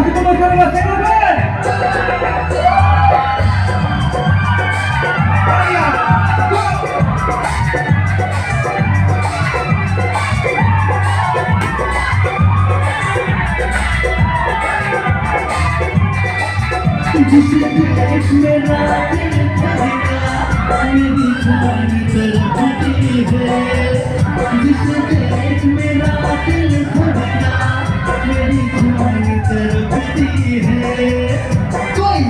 Kasih tepuk tangan buat Salbari. जिसे देख मेरा दिल धड़का मेरी जान तड़पती है जिसे देख मेरा दिल धड़का मेरी जान तड़पती है कोई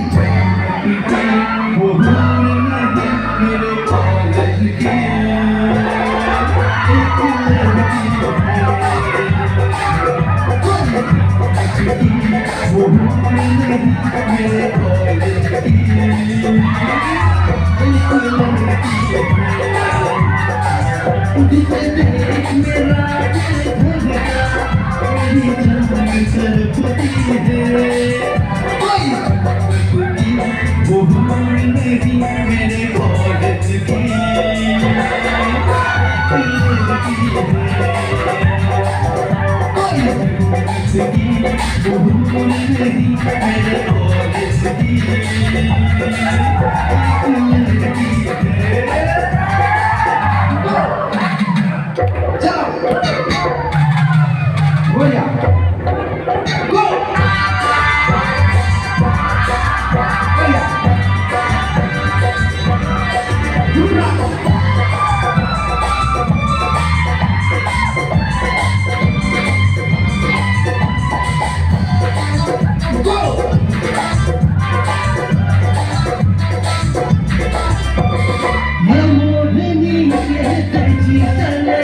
वो भूल नहीं मेरे कॉलेज की एक लड़की वो भूल नहीं मेरे कॉलेज की एक लड़की जिसे देख मेरा दिल धड़का मेरी जान तड़पती है कोई वो भूल नहीं मेरे कॉलेज की एक लड़की वो भूल नहीं मेरे कॉलेज की लड़की Ciao. Vogliamo. Go. ये मोरनी कहते चले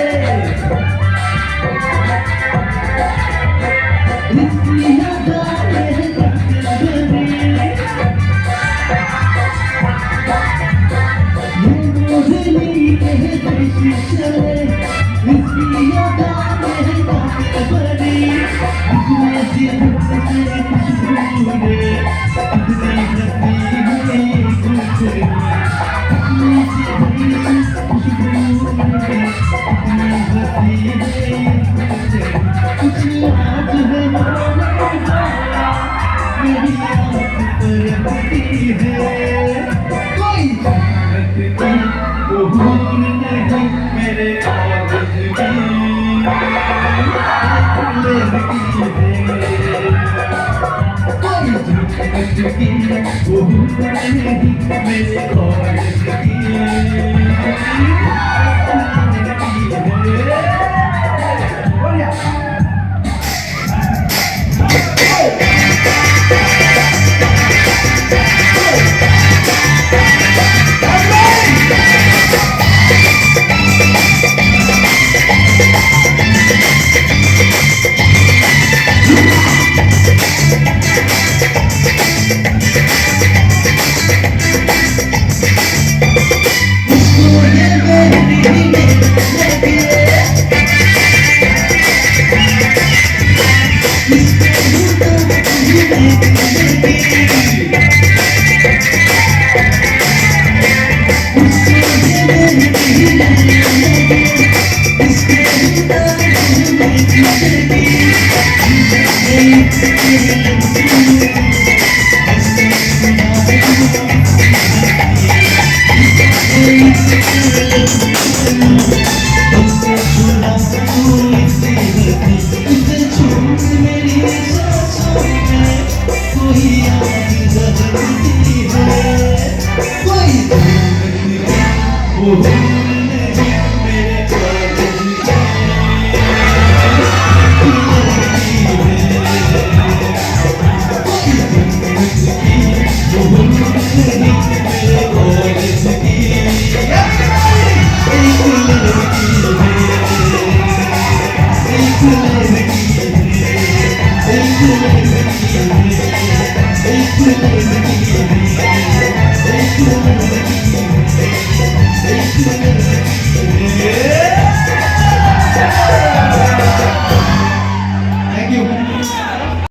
इसकी यादें कभी ये मोरनी कहते चले इसकी यादें कभी इसमें दिल से खुशबू है इतनी हंसी है गुजरी कुछ याद है मेरी आँख पर बहती है कोई जन्नत की वो भूल नहीं मेरे कॉलेज की लड़की है कोई जन्नत की वो भूल नहीं मेरे कॉलेज की Yeah.